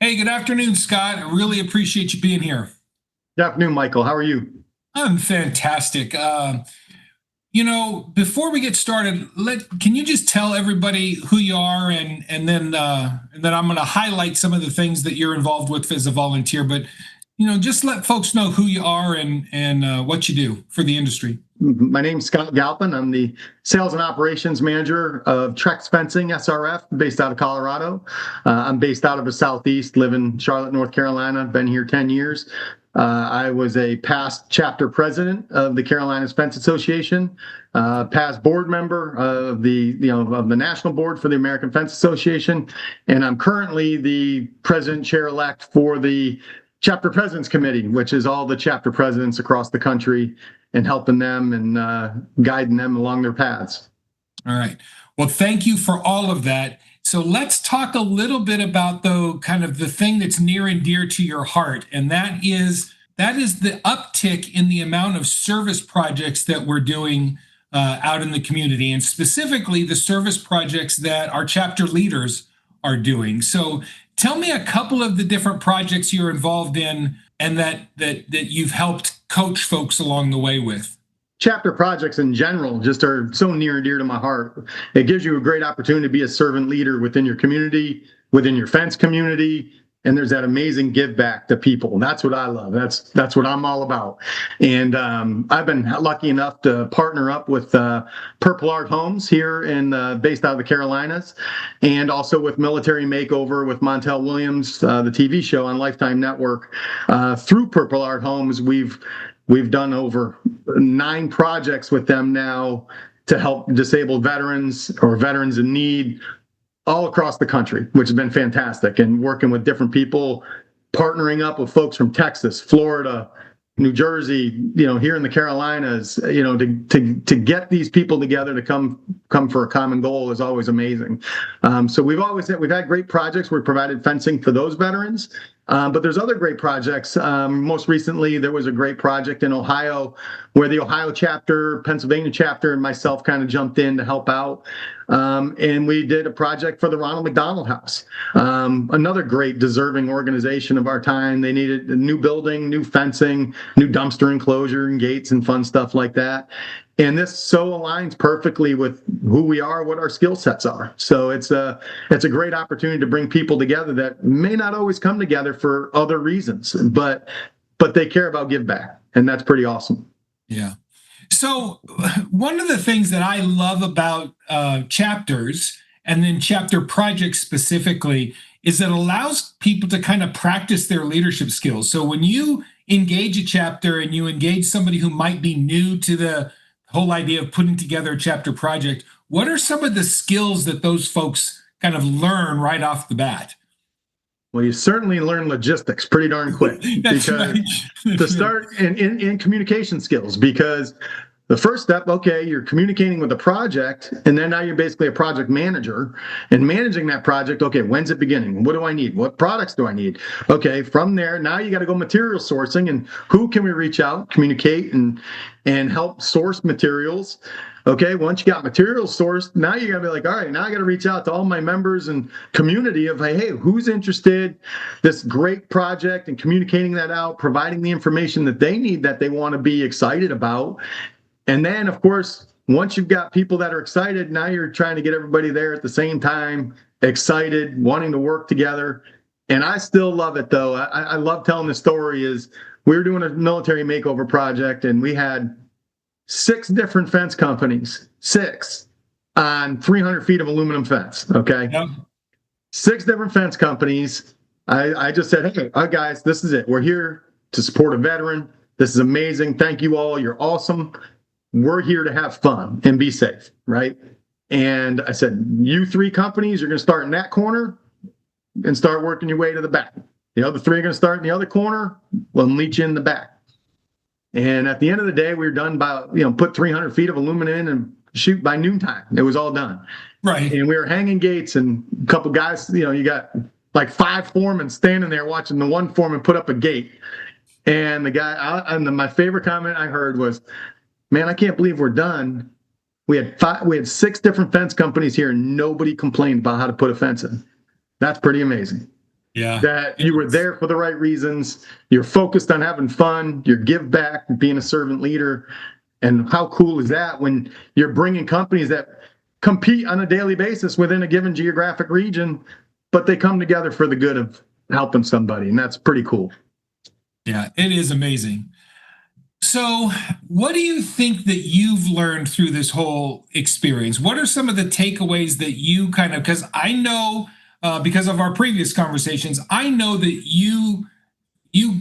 Hey, good afternoon, Scott. I really appreciate you being here. Good afternoon, Michael. How are you? I'm fantastic. Before we get started, can you just tell everybody who you are, and then I'm going to highlight some of the things that you're involved with as a volunteer. But just let folks know who you are and what you do for the industry. My name's Scott Galpin. I'm the Sales and Operations Manager of Trex Fencing SRF, based out of Colorado. I'm based out of the Southeast, live in Charlotte, North Carolina. Been here 10 years. I was a past chapter president of the Carolinas Fence Association, past board member of the national board for the American Fence Association, and I'm currently the president chair-elect for the Chapter Presidents Committee, which is all the chapter presidents across the country, and helping them and guiding them along their paths. All right. Well, thank you for all of that. So let's talk a little bit about the thing that's near and dear to your heart, and that is the uptick in the amount of service projects that we're doing out in the community, and specifically the service projects that our chapter leaders are doing. So tell me a couple of the different projects you're involved in and that you've helped coach folks along the way with. Chapter projects in general just are so near and dear to my heart. It gives you a great opportunity to be a servant leader within your community, within your fence community, and there's that amazing give back to people. And that's what I love. That's what I'm all about. And I've been lucky enough to partner up with Purple Art Homes here based out of the Carolinas, and also with Military Makeover with Montel Williams, the TV show on Lifetime Network. Through Purple Art Homes, we've done over 9 projects with them now to help disabled veterans or veterans in need all across the country, which has been fantastic. And working with different people, partnering up with folks from Texas, Florida, New Jersey, here in the Carolinas, to get these people together to come for a common goal is always amazing. So we've had great projects. We've provided fencing for those veterans. But there's other great projects. Most recently, there was a great project in Ohio where the Ohio chapter, Pennsylvania chapter, and myself kind of jumped in to help out. And we did a project for the Ronald McDonald House, another great deserving organization of our time. They needed a new building, new fencing, new dumpster enclosure and gates and fun stuff like that. And this so aligns perfectly with who we are, what our skill sets are. So it's a great opportunity to bring people together that may not always come together for other reasons, but they care about give back, and that's pretty awesome. Yeah. So one of the things that I love about chapters and then chapter projects specifically is it allows people to kind of practice their leadership skills. So when you engage a chapter and you engage somebody who might be new to the whole idea of putting together a chapter project, what are some of the skills that those folks kind of learn right off the bat? Well, you certainly learn logistics pretty darn quick. That's because right. To start in communication skills, because the first step, okay, you're communicating with a project, and then now you're basically a project manager and managing that project. Okay, when's it beginning? What do I need? What products do I need? Okay, from there, now you got to go material sourcing, and who can we reach out, communicate, and help source materials. Okay, once you got materials sourced, now you got to be like, all right, now I got to reach out to all my members and community of, hey, who's interested, this great project, and communicating that out, providing the information that they need, that they want to be excited about. And then, of course, once you've got people that are excited, now you're trying to get everybody there at the same time, excited, wanting to work together. And I still love it, though. I love telling the story. Is we were doing a military makeover project, and we had 6 different fence companies, 6 on 300 feet of aluminum fence. Okay. Yep. 6 different fence companies. I just said, hey, guys, this is it. We're here to support a veteran. This is amazing. Thank you all. You're awesome. We're here to have fun and be safe, right? And I said, you 3 companies, you're going to start in that corner and start working your way to the back. The other 3 are going to start in the other corner. We'll meet you in the back. And at the end of the day, we were done by, put 300 feet of aluminum in and shoot by noontime. It was all done. Right. And we were hanging gates, and a couple guys, you got like 5 foremen standing there watching the one foreman put up a gate. And the guy, my favorite comment I heard was, man, I can't believe we're done. We had 6 different fence companies here, and nobody complained about how to put a fence in. That's pretty amazing. Yeah. that you were there for the right reasons. You're focused on having fun. You give back, being a servant leader. And how cool is that when you're bringing companies that compete on a daily basis within a given geographic region, but they come together for the good of helping somebody. And that's pretty cool. Yeah, it is amazing. So, what do you think that you've learned through this whole experience? What are some of the takeaways that you kind of, because I know, because of our previous conversations, I know that you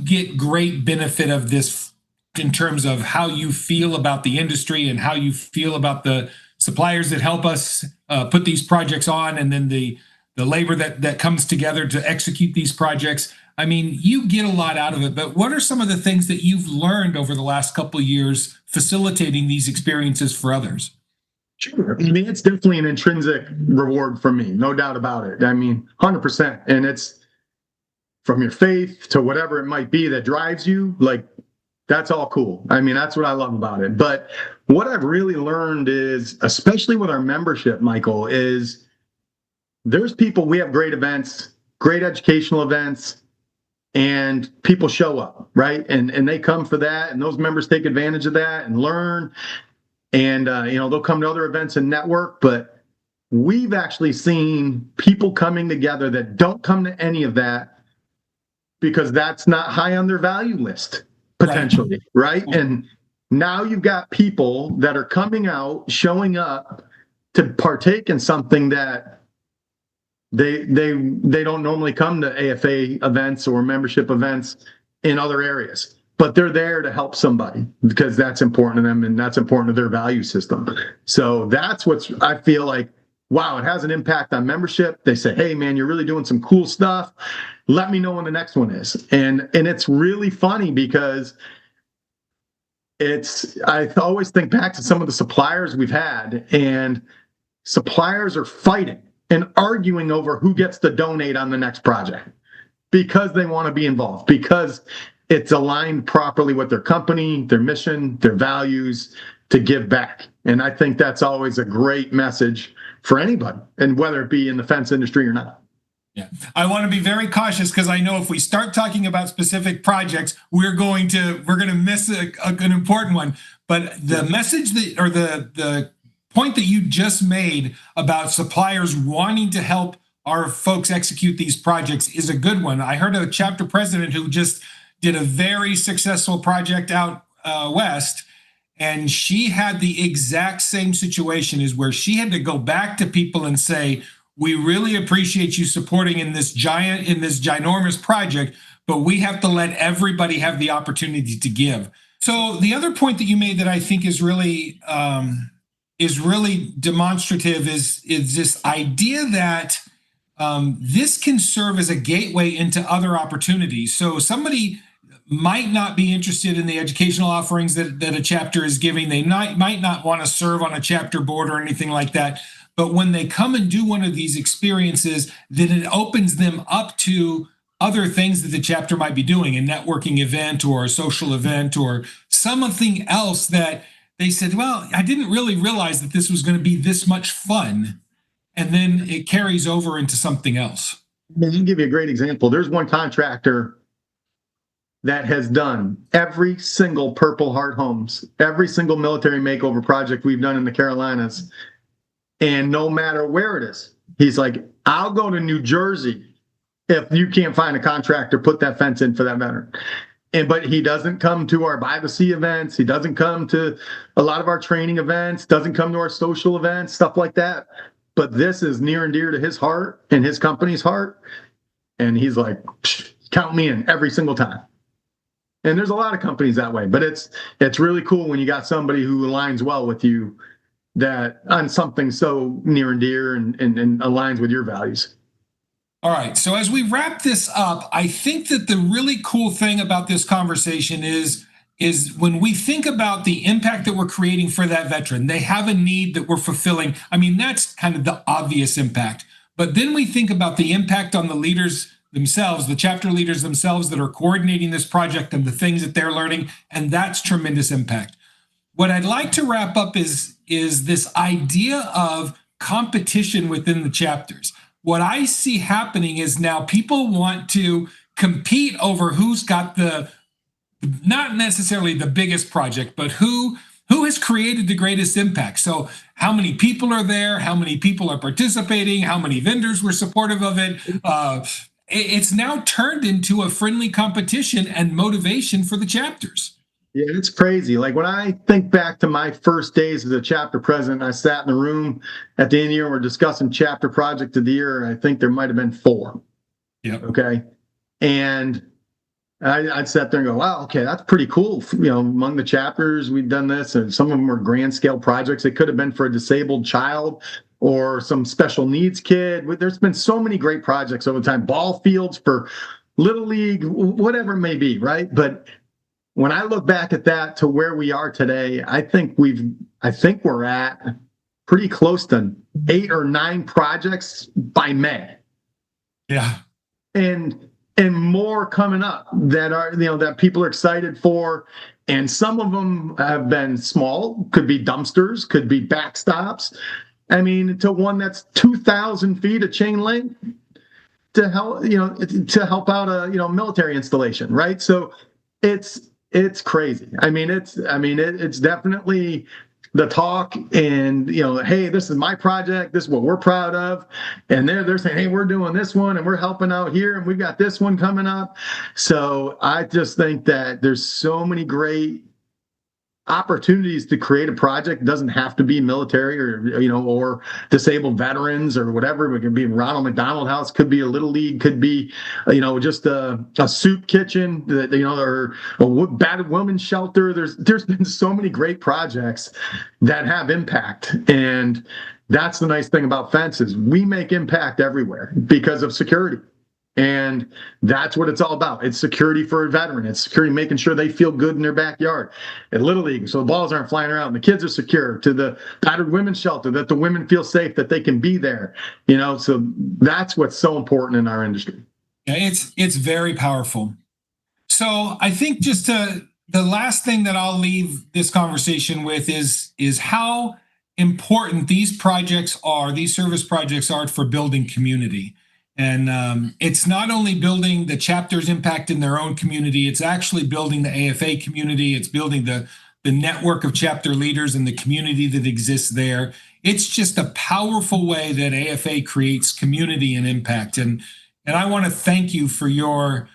get great benefit of this in terms of how you feel about the industry and how you feel about the suppliers that help us put these projects on, and then the labor that comes together to execute these projects. I mean, you get a lot out of it, but what are some of the things that you've learned over the last couple of years facilitating these experiences for others? Sure. I mean, it's definitely an intrinsic reward for me, no doubt about it. I mean, 100%. And it's from your faith to whatever it might be that drives you, like, that's all cool. I mean, that's what I love about it. But what I've really learned is, especially with our membership, Michael, is there's people, we have great events, great educational events, and people show up, right? And they come for that, and those members take advantage of that and learn. And, they'll come to other events and network, but we've actually seen people coming together that don't come to any of that because that's not high on their value list, potentially, right? And now you've got people that are coming out, showing up to partake in something that they don't normally come to AFA events or membership events in other areas, but they're there to help somebody because that's important to them and that's important to their value system. So that's I feel like, wow, it has an impact on membership. They say, hey man, you're really doing some cool stuff. Let me know when the next one is. And it's really funny because I always think back to some of the suppliers we've had, and suppliers are fighting and arguing over who gets to donate on the next project because they want to be involved, because it's aligned properly with their company, their mission, their values to give back. And I think that's always a great message for anybody, and whether it be in the fence industry or not. Yeah, I want to be very cautious because I know if we start talking about specific projects, we're going to miss an important one. But the message or the point that you just made about suppliers wanting to help our folks execute these projects is a good one. I heard a chapter president who just did a very successful project out west, and she had the exact same situation, is where she had to go back to people and say, we really appreciate you supporting in this ginormous project, but we have to let everybody have the opportunity to give. So the other point that you made that I think is really demonstrative is this idea that this can serve as a gateway into other opportunities. So somebody might not be interested in the educational offerings that a chapter is giving. They might not want to serve on a chapter board or anything like that. But when they come and do one of these experiences, then it opens them up to other things that the chapter might be doing, a networking event or a social event or something else that they said, well, I didn't really realize that this was going to be this much fun. And then it carries over into something else. I'll give you a great example. There's one contractor that has done every single Purple Heart Homes, every single military makeover project we've done in the Carolinas. And no matter where it is, he's like, I'll go to New Jersey if you can't find a contractor, put that fence in for that veteran. But he doesn't come to our By the Sea events. He doesn't come to a lot of our training events, doesn't come to our social events, stuff like that. But this is near and dear to his heart and his company's heart. And he's like, count me in every single time. And there's a lot of companies that way, but it's really cool when you got somebody who aligns well with you, that on something so near and dear and aligns with your values. All right. So as we wrap this up, I think that the really cool thing about this conversation is when we think about the impact that we're creating for that veteran, they have a need that we're fulfilling. I mean, that's kind of the obvious impact. But then we think about the impact on the leaders themselves, the chapter leaders themselves that are coordinating this project and the things that they're learning, and that's tremendous impact. What I'd like to wrap up is this idea of competition within the chapters. what I see happening is now people want to compete over who's got the, not necessarily the biggest project, but who has created the greatest impact. So how many people are there? How many people are participating? How many vendors were supportive of it? It's now turned into a friendly competition and motivation for the chapters. Yeah, it's crazy. Like when I think back to my first days as a chapter president, I sat in the room at the end of the year and we're discussing chapter project of the year. And I think there might have been 4. Yep. Okay. And I'd sit there and go, wow, okay, that's pretty cool. Among the chapters, we've done this, and some of them were grand scale projects. It could have been for a disabled child or some special needs kid. There's been so many great projects over time, ball fields for Little League, whatever it may be, right? But when I look back at that to where we are today, I think we're at pretty close to 8 or 9 projects by May. Yeah. And more coming up that are, that people are excited for. And some of them have been small, could be dumpsters, could be backstops. I mean, to one that's 2,000 feet of chain link to help out a, military installation, right? So it's crazy. It's definitely the talk, and hey, this is my project, this is what we're proud of, and they're saying, hey, we're doing this one and we're helping out here and we've got this one coming up. So I just think that there's so many great opportunities to create a project. It doesn't have to be military or disabled veterans or whatever. It could be Ronald McDonald House, could be a Little League, could be just a soup kitchen that or a battered women's shelter. There's been so many great projects that have impact, and that's the nice thing about fences. We make impact everywhere because of security. And that's what it's all about. It's security for a veteran. It's security, making sure they feel good in their backyard. At Little League, so the balls aren't flying around, the kids are secure. To the battered women's shelter, that the women feel safe, that they can be there. So that's what's so important in our industry. Yeah, it's very powerful. So I think just the last thing that I'll leave this conversation with is how important these projects are, these service projects are for building community. And it's not only building the chapter's impact in their own community, it's actually building the AFA community. It's building the network of chapter leaders and the community that exists there. It's just a powerful way that AFA creates community and impact. And I want to thank you for your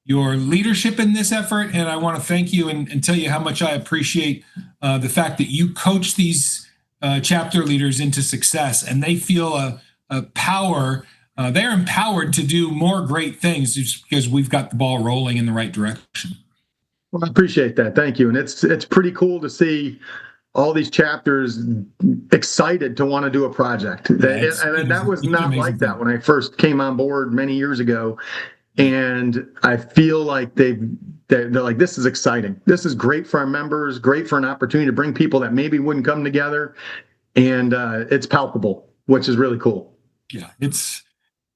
leadership in this effort. And I want to thank you and tell you how much I appreciate the fact that you coach these chapter leaders into success, and they feel a power. They're empowered to do more great things just because we've got the ball rolling in the right direction. Well, I appreciate that. Thank you. And it's pretty cool to see all these chapters excited to want to do a project. And that was not like that when I first came on board many years ago. And I feel like they're like, this is exciting. This is great for our members, great for an opportunity to bring people that maybe wouldn't come together. And it's palpable, which is really cool. Yeah,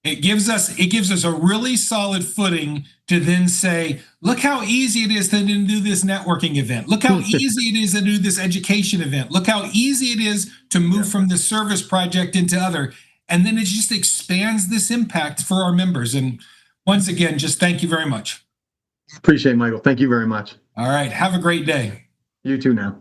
it gives us a really solid footing to then say, look how easy it is to do this networking event. Look how easy it is to do this education event. Look how easy it is to move from the service project into other. And then it just expands this impact for our members. And once again, just thank you very much. Appreciate it, Michael. Thank you very much. All right. Have a great day. You too now.